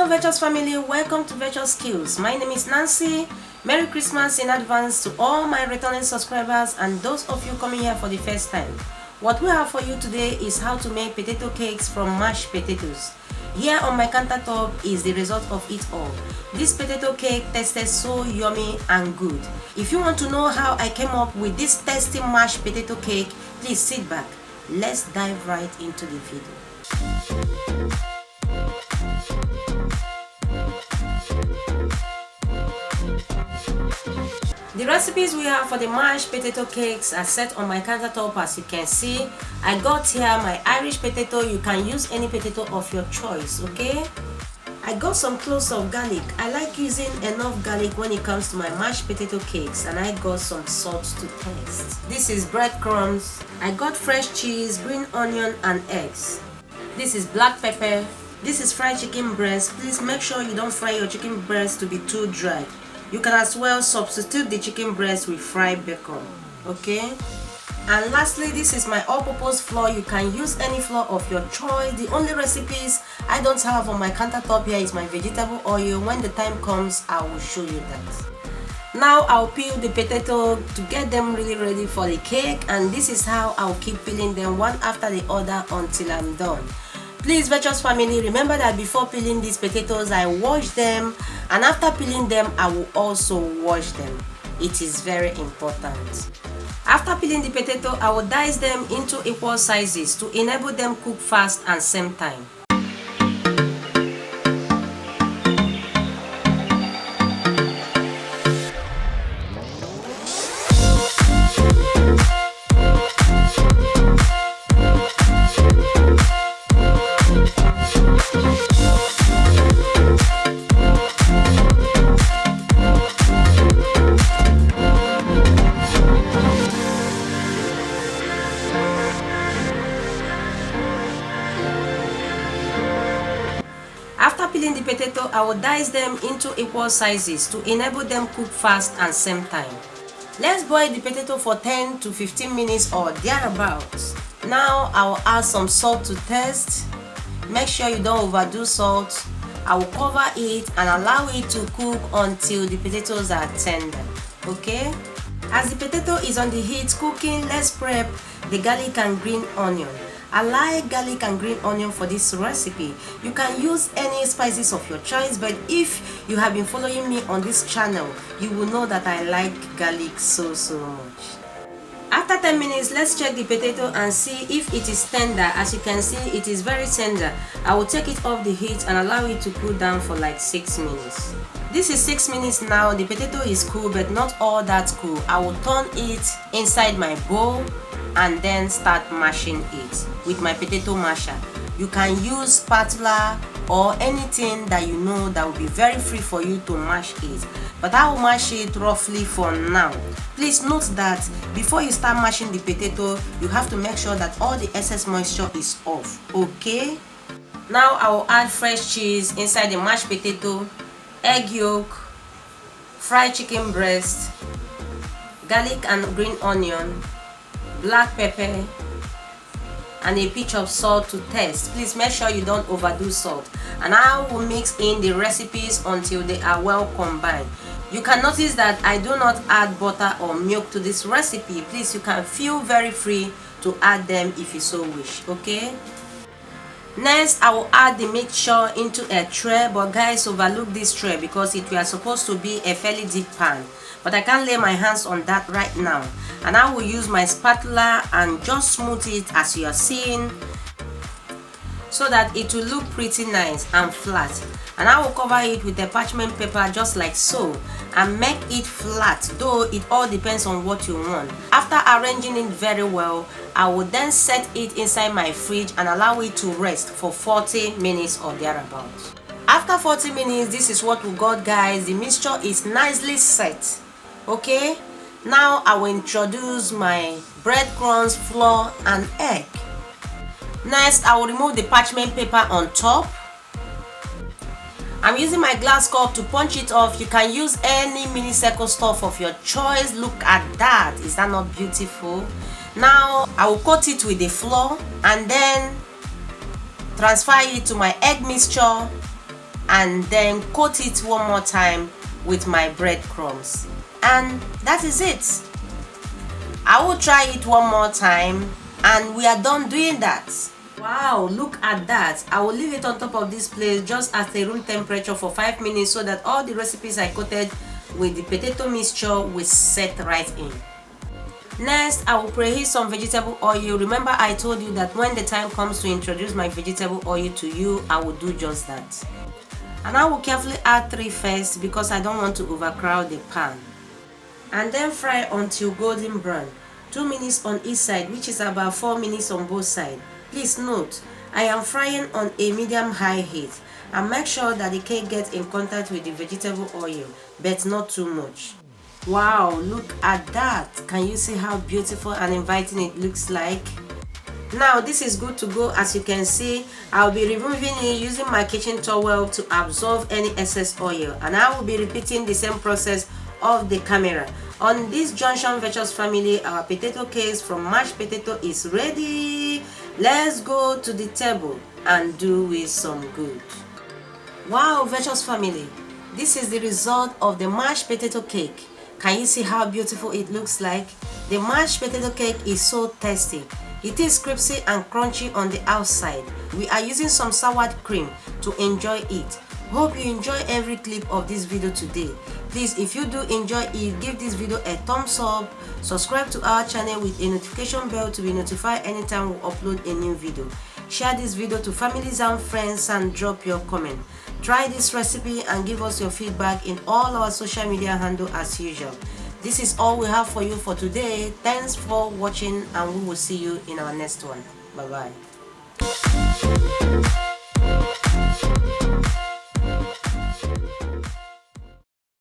Hello Virtuous family, welcome to VirtuousSkils. My name is Nancy. Merry Christmas in advance to all my returning subscribers and those of you coming here for the first time. What we have for you today is how to make potato cakes from mashed potatoes. Here on my countertop is the result of it all. This potato cake tasted so yummy and good. If you want to know how I came up with this tasty mashed potato cake, please sit back. Let's dive right into the video. The recipes we have for the mashed potato cakes are set on my countertop. As you can see, I got here my Irish potato. You can use any potato of your choice, okay? I got some cloves of garlic. I like using enough garlic when it comes to my mashed potato cakes, and I got some salt to taste. This is breadcrumbs. I got fresh cheese, green onion and eggs. This is black pepper. This is fried chicken breast. Please make sure you don't fry your chicken breast to be too dry. You can as well substitute the chicken breast with fried bacon, okay? And lastly, this is my all-purpose flour. You can use any flour of your choice. The only recipes I don't have on my countertop here is my vegetable oil. When the time comes, I will show you that. Now I'll peel the potato to get them really ready for the cake, and this is how I'll keep peeling them one after the other until I'm done. Please, Virtuous family, remember that before peeling these potatoes, I wash them, and after peeling them, I will also wash them. It is very important. After peeling the potato, I will dice them into equal sizes to enable them cook fast and same time. After peeling the potato, I will dice them into equal sizes to enable them cook fast and same time. Let's boil the potato for 10 to 15 minutes or thereabouts. Now I will add some salt to taste. Make sure you don't overdo salt. I will cover it and allow it to cook until the potatoes are tender, okay? As the potato is on the heat cooking, let's prep the garlic and green onion. I like garlic and green onion for this recipe. You can use any spices of your choice, but if you have been following me on this channel, you will know that I like garlic so much. After 10 minutes, let's check the potato and see if it is tender. As you can see, it is very tender. I will take it off the heat and allow it to cool down for like 6 minutes. This is 6 minutes now. The potato is cool, but not all that cool. I will turn it inside my bowl and then start mashing it with my potato masher. You can use spatula or anything that you know that will be very free for you to mash it, but I will mash it roughly for now. Please note that before you start mashing the potato, you have to make sure that all the excess moisture is off, okay? Now I will add fresh cheese inside the mashed potato, egg yolk, fried chicken breast, garlic and green onion, black pepper, and a pinch of salt to taste. Please make sure you don't overdo salt. And I will mix in the recipes until they are well combined. You can notice that I do not add butter or milk to this recipe. Please, you can feel very free to add them if you so wish, okay? Next, I will add the mixture into a tray, but guys, overlook this tray because it was supposed to be a fairly deep pan, but I can't lay my hands on that right now. And I will use my spatula and just smooth it as you are seeing, so that it will look pretty nice and flat. And I will cover it with a parchment paper just like so and make it flat, though it all depends on what you want. After arranging it very well, I will then set it inside my fridge and allow it to rest for 40 minutes or thereabouts. After 40 minutes, this is what we got, guys. The mixture is nicely set, okay? Now I will introduce my breadcrumbs, flour and egg. Next, I will remove the parchment paper on top. I'm using my glass cup to punch it off. You can use any mini circle stuff of your choice. Look at that. Is that not beautiful? Now I will coat it with the flour and then transfer it to my egg mixture and then coat it one more time with my breadcrumbs, and that is it. I will try it one more time and we are done doing that. Wow, look at that. I will leave it on top of this plate just at a room temperature for 5 minutes so that all the recipes I coated with the potato mixture will set right in. Next, I will preheat some vegetable oil. Remember, I told you that when the time comes to introduce my vegetable oil to you, I will do just that. And I will carefully add 3 first because I don't want to overcrowd the pan. And then fry until golden brown, 2 minutes on each side, which is about 4 minutes on both sides. Please note, I am frying on a medium-high heat, and make sure that the cake gets in contact with the vegetable oil, but not too much. Wow, look at that. Can you see how beautiful and inviting it looks like? Now this is good to go. As you can see, I'll be removing it using my kitchen towel to absorb any excess oil, and I will be repeating the same process of the camera. On this junction, Virtuous family, our potato cake from mashed potato is ready. Let's go to the table and do with some good. Wow, Virtuous family, this is the result of the mashed potato cake. Can you see how beautiful it looks like? The mashed potato cake is so tasty. It is crispy and crunchy on the outside. We are using some sour cream to enjoy it. Hope you enjoy every clip of this video today. Please, if you do enjoy it, give this video a thumbs up, subscribe to our channel with a notification bell to be notified anytime we upload a new video. Share this video to families and friends and drop your comment. Try this recipe and give us your feedback in all our social media handles as usual. This is all we have for you for today. Thanks for watching and we will see you in our next one. Bye bye.